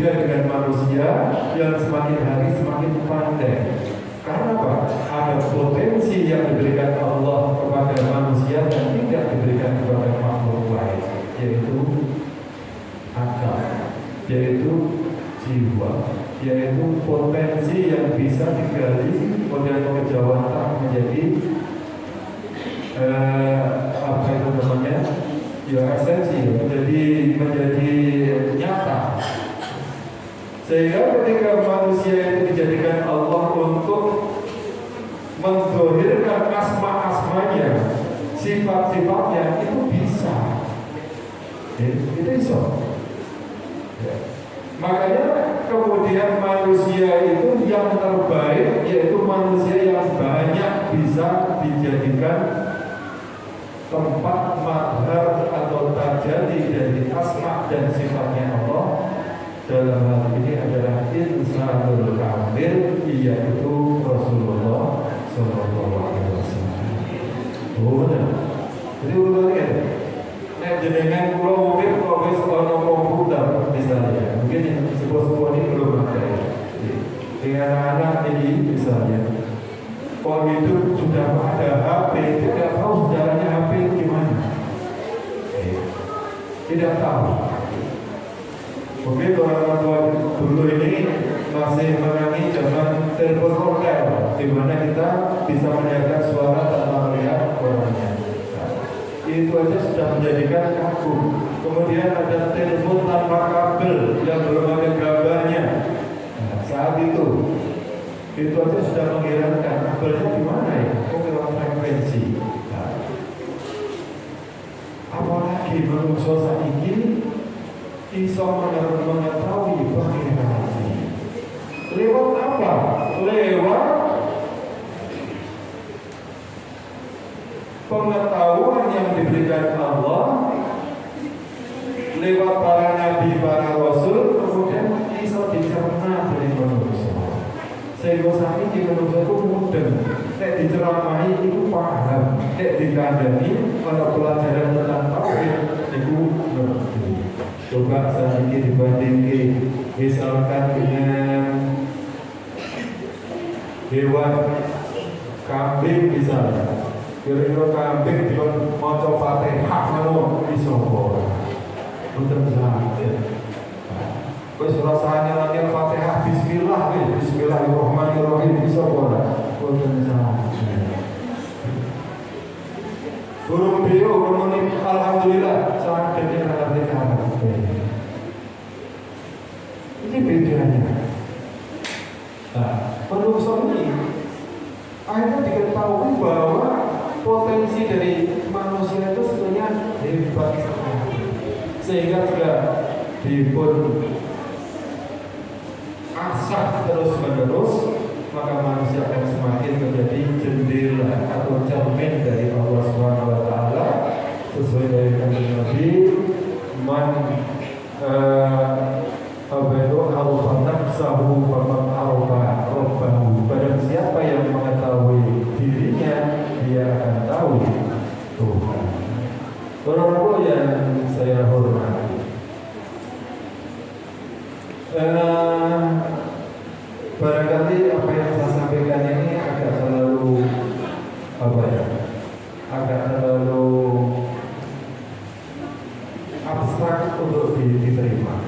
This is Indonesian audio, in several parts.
dengan manusia yang semakin hari semakin pandai. Karena apa? Ada potensi yang diberikan Allah kepada manusia dan tidak diberikan kepada makhluk lain, yaitu akal, yaitu jiwa, yaitu potensi yang bisa digali oleh kejawatan menjadi apa itu namanya? Ya esensi, menjadi nyata. Sehingga ketika manusia itu dijadikan Allah untuk mendzohirkan asma-asmanya, sifat-sifatnya, itu bisa. Itu bisa. Ya. Makanya kemudian manusia itu yang terbaik, yaitu manusia yang banyak bisa dijadikan tempat madhar atau terjadi dari asma dan sifatnya Allah. Dalam hal ini adalah insanul kamil, yaitu Rasulullah Sallallahu Alaihi Wasallam. Oh benar. Jadi urutannya, nek jenengan pulau mungkin kalau wis ono komputer misalnya, mungkin sebuah ini belum ada. Dengan anak ini misalnya, kalau itu sudah ada HP, tidak tahu sejarahnya HP itu gimana, tidak tahu. Mungkin orang tua dulu ini masih menangi zaman telepon hotel, di mana kita bisa mendengar suara tanpa melihat orangnya. Nah, itu aja sudah menjadikan kagum. Kemudian ada telepon tanpa kabel yang belum ada gambarnya. Nah, saat itu aja sudah mengherankan, kabelnya di mana ya? Kok lewat frekuensi? Nah, apalagi manusia saat ini bisa mengetahui pengiran ini. Lewat apa? Lewat pengetahuan yang diberikan Allah, lewat para nabi, para rasul, kemudian bisa dicerna dari manusia. Sehingga saat ini manusia itu mudeng, nek diceramahi itu paham, nek dikandani pada pelajaran tentang tauhid itu ngerti. Coba saat ini dibandingkan misalkan dengan hewan kambing misalnya, kira-kira kambing di maca Fatihah ngono iso ora? Mboten bisa. Wis rasane latihan Fatihah bismillah wis bismillahirrahmanirrahim bisa ora? Mboten bisa. Burung beo ngomong alhamdulillah sangat gede ngerti cara. Ini bedanya. Nah, manusia ini akhirnya diketahui bahwa potensi dari manusia itu sebenarnya hebat sekali. Sehingga juga dipun asah terus menerus, maka manusia akan semakin menjadi jendela atau cermin dari Allah Subhanahu Wa Taala sesuai dengan Nabi man Al-Fatah sahu faman arba rabbahu. Barang siapa yang mengetahui dirinya, dia akan tahu Tuhan. Orang-orang yang saya hormati, barangkali apa yang saya sampaikan ini agak terlalu agak terlalu abstrak untuk diterima.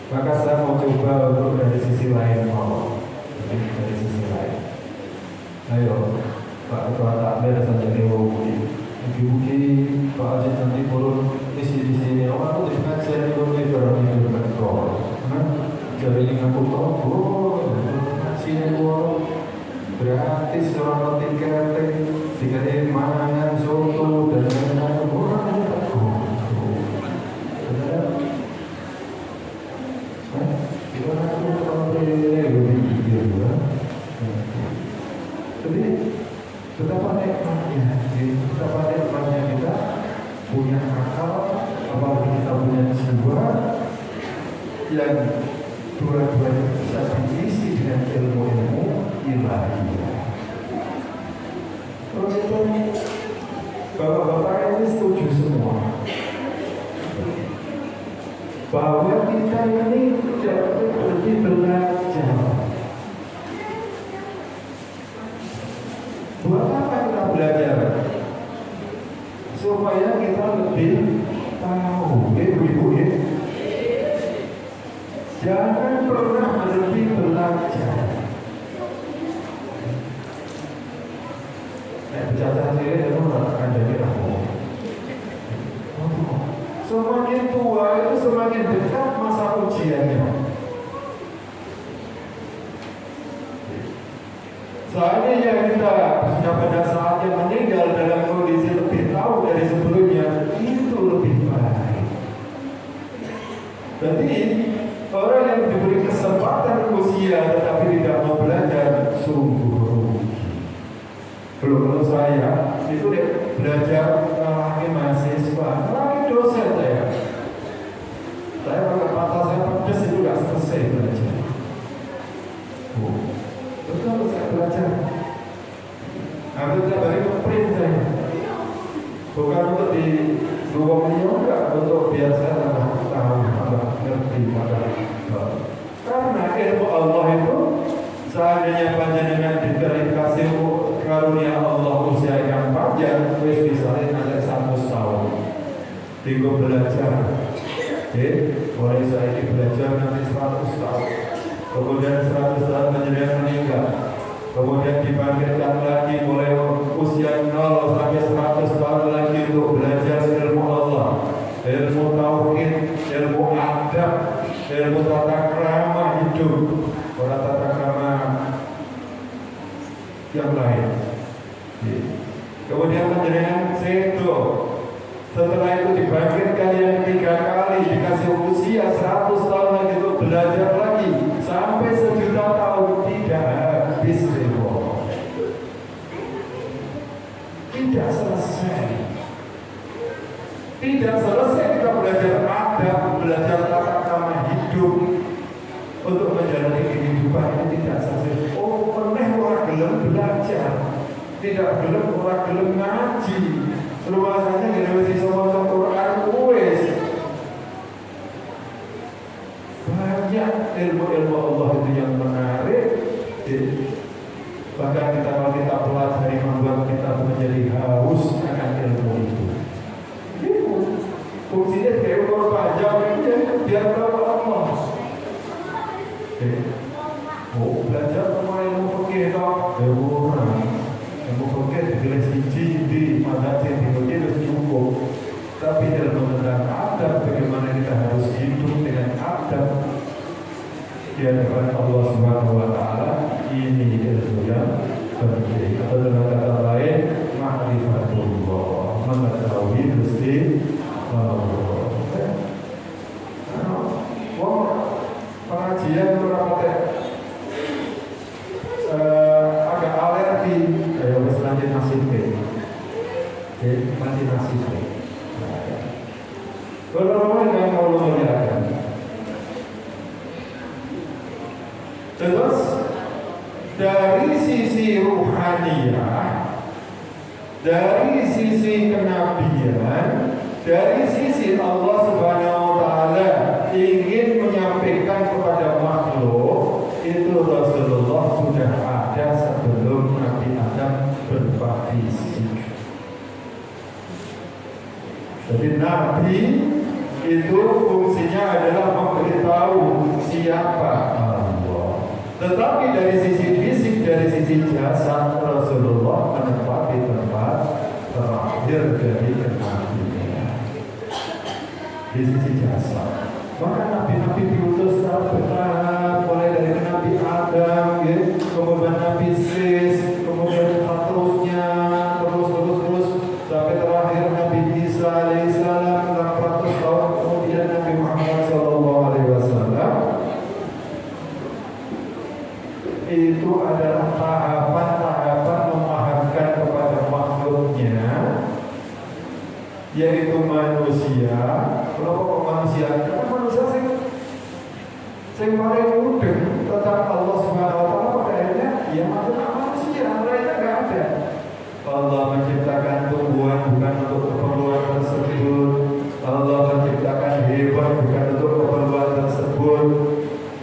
Maka saya mau coba untuk dari sisi lain dari sisi lain. Ayo, Pak Ketua Takmir saja Dewi, Budi Pak Haji nanti turun di sini. Aku tidak saya turun di dalam itu betul. Jadi aku tahu, sini gratis orang tiket, tiket mangan soto dan lain-lain. Jadi betapa nikmatnya kita punya akal, apalagi kita punya jiwa yang dua-duanya bisa diisi dengan ilmu-ilmu ilahi. Terus itu bapak-bapak ini setuju semua bahwa kita ini tidak Jangan pernah berhenti belajar. Bercanda sendiri itu akan jadi rapuh. Semakin tua itu semakin dekat masa ujiannya. Seandainya kita sudah pada saatnya meninggal dalam kondisi lebih tahu dari sebelumnya, itu lebih baik. Jadi orang yang diberi kesempatan usia tetapi tidak mau belajar sungguh rugi. Kalau saya itu belajar lagi mahasiswa, lagi dosen saya pakai mata saya pedas itu nggak selesai belajar. Betul saya belajar. Hampir tiap hari ngeprint saya. Bukan untuk di ruang beliau, enggak, untuk biar saya tambah tahu, tambah ngerti, karena ilmu Allah itu seandainya panjenengan dikasih karunia Allah usia yang panjang, wis misalnya nanti 100 tahun, tinggal belajar, mulai saya belajar nanti 100 tahun, kemudian 100 tahun panjenengan meninggal, kemudian dibangkitkan lagi mulai usia 0 sampai 100 tahun lagi untuk belajar ilmu Allah, ilmu tauhid, ilmu adab, ilmu tata krama hidup, orang tata krama yang lain. Kemudian panjenengan sedo, setelah itu dibangkitkan yang 3 kali, dikasih usia 100 tahun lagi untuk belajar lagi sampai 1.000.000 tahun, tidak habis ilmu. Tidak selesai. Tidak selesai kita belajar adab, belajar tata krama hidup untuk menjalani kehidupan ini tidak selesai. Oh, meneh orang gelem belajar, tidak gelem orang gelem ngaji. Luasannya tidak bisa semua Quran wes. Banyak ilmu-ilmu Allah itu yang menarik. Bahkan kalau kita pelajari membuat kita menjadi haus akan ilmu itu. Fungsinya kayak ukur pajak itu biar tahu Allah. Belajar sama ilmu fikih toh, ilmu fikih dipilih siji di mazhab sing itu cukup. Tapi ilmu tentang adab, bagaimana kita harus hidup dengan adab di hadapan Allah Subhanahu wa taala, ini ilmu yang penting. Atau dengan kata lain, ma'rifatullah, mengetahui Gusti Allah. Pengajian berapa agak alergi, kayak wis lanjut nasibnya, lanjut nasibnya. Kalau yang mau melihatkan, terus dari sisi ruhaniyah, dari sisi kenabian, dari sisi Allah Subhanahu wa taala ingin menyampaikan kepada makhluk, itu Rasulullah sudah ada sebelum Nabi Adam berupa fisik. Jadi Nabi itu fungsinya adalah memberitahu siapa Allah. Tetapi dari sisi fisik, dari sisi jasad, Rasulullah menempati tempat terakhir dari kenabian di sisi jasad. Maka nabi-nabi diutus secara bertahap, mulai dari Nabi Adam, kemudian Nabi Sis, kemudian seterusnya, terus sampai terakhir Nabi Isa alaihissalam 400 tahun kemudian Nabi Muhammad SAW. Itu adalah tahapan-tahapan memahamkan kepada makhluknya, yaitu manusia. Kelompok manusia, karena manusia sing paling mudah tentang Allah Subhanahu wa taala pada akhirnya ya manusia, lainnya enggak ada. Allah menciptakan tumbuhan bukan untuk keperluan tersebut. Allah menciptakan hewan bukan untuk keperluan tersebut.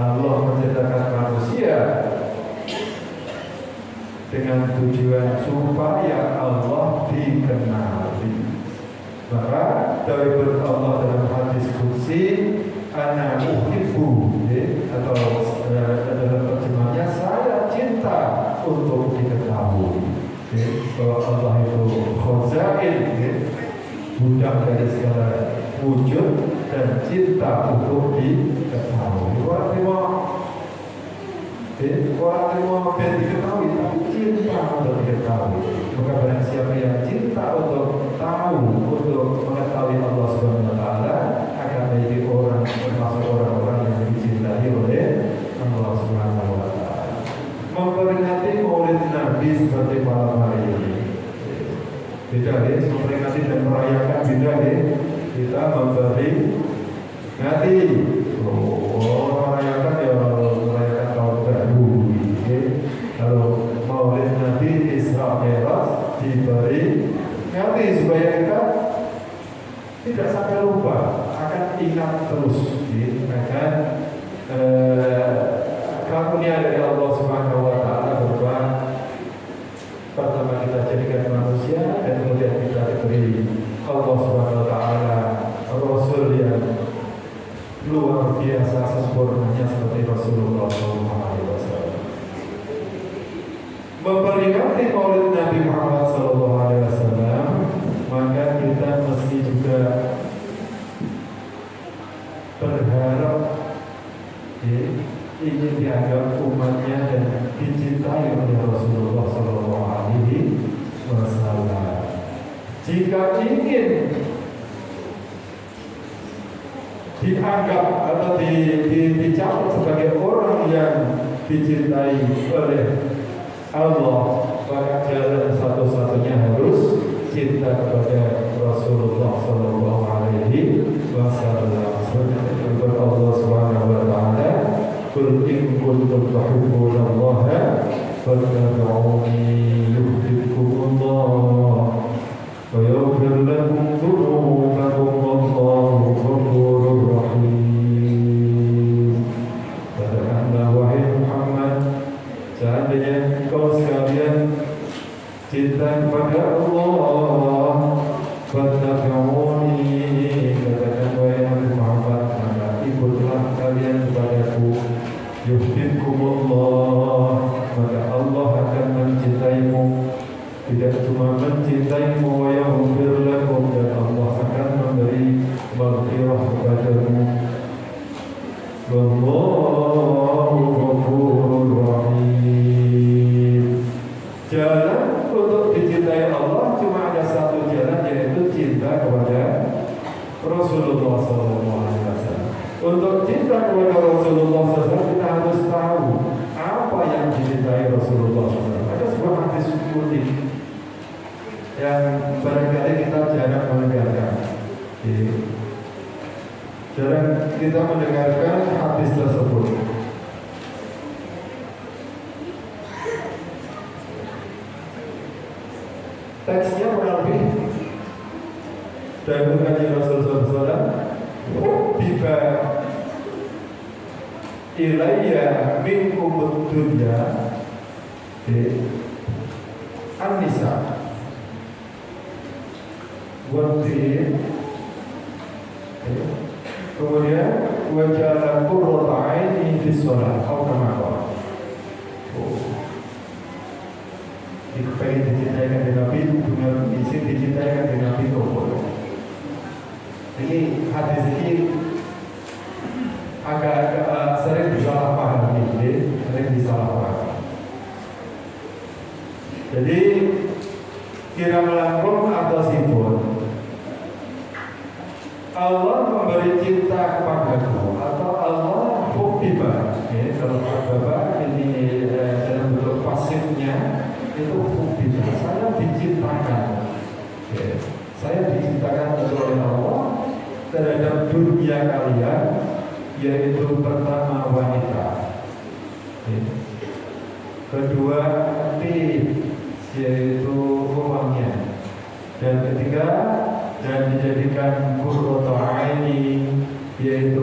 Allah menciptakan manusia dengan tujuan supaya Allah dikenali. Maka dari Allah dalam hadis kursi, ana uhibbu, budak dari segala wujud dan cinta untuk diketahui. Orang terima dan diketahui, tapi cinta untuk diketahui. Maka barang siapa yang cinta untuk tahu, untuk mengetahui Allah Subhanahu Wa Taala, akan menjadi orang termasuk orang-orang yang dicintai oleh Allah Subhanahu Wa Taala. Memperingati Maulid Nabi seperti malam hari ini. Beda ya, memperingati dan merayakan beda ya. Kita memperingati, merayakan ya merayakan tahun baru. Kalau Maulid Nabi Isra Mi'raj diperingati supaya kita tidak sampai lupa, akan ingat terus, akan karunia dari Allah Subhanahu Wa Taala berupa pertama kita jadikan manusia dan kemudian kita diberi Allah Subhanahu Wa Taala Rasul yang luar biasa sempurnanya seperti Rasulullah SAW. Memperingati Maulid Nabi Muhammad SAW, maka kita mesti juga berharap ingin dianggap umatnya dan dicintai oleh Rasulullah SAW. Jika ingin dianggap atau dicatat sebagai orang yang dicintai oleh Allah, maka jalan satu-satunya harus cinta kepada Rasulullah SAW. Seperti Allah Subhanahu Wa Taala, "Qul in kuntum tuhibbunallaha fattabi'uni yuhibbukumullah wa yaghfir lakum dhunubakum wallahu ghafurur rahim." Katakanlah wahai Muhammad, seandainya engkau sekalian cinta kepada Allah, fattabi'uni, katakan wahai Muhammad, maka ikutlah kalian kepadaku, yuhibbukumullah, maka Allah akan mencintaimu. Tidak cuma mencintaimu, wa yaghfir lakum, dan Allah akan memberi maghfirah kepadamu. Wallahu ghafurur rahim. Jalan untuk dicintai Allah cuma ada satu jalan, yaitu cinta kepada Rasulullah SAW. Untuk cinta kepada Rasulullah SAW, kita harus tahu apa yang dicintai Rasulullah SAW. Ada sebuah hadis unik yang barangkali kita jarang mendengarkan. Jarang kita mendengarkan hadis tersebut. Teksnya kurang lebih dari Kanjeng Rasul SAW, "Hubbiba ilayya minkumud dunya an-nisa wa-din." Kemudian waja'ala qurrata 'aini fi shalah atau kama qala. Pengen dicintai di Nabi, dengan isi dicintai di Nabi Toko. Ini hadis ini agak sering disalahpahami, sering disalahpahami. Jadi kira melangkung atau sipun, Allah memberi cinta kepadaku, atau Allah hubbiba. Kalau hubbiba ini dalam bentuk pasifnya, itu hubbiba, saya dicintakan. Saya dicintakan oleh Allah terhadap dunia kalian, yaitu pertama wanita, kedua yaitu uangnya, dan ketiga dan dijadikan qurrata aini, yaitu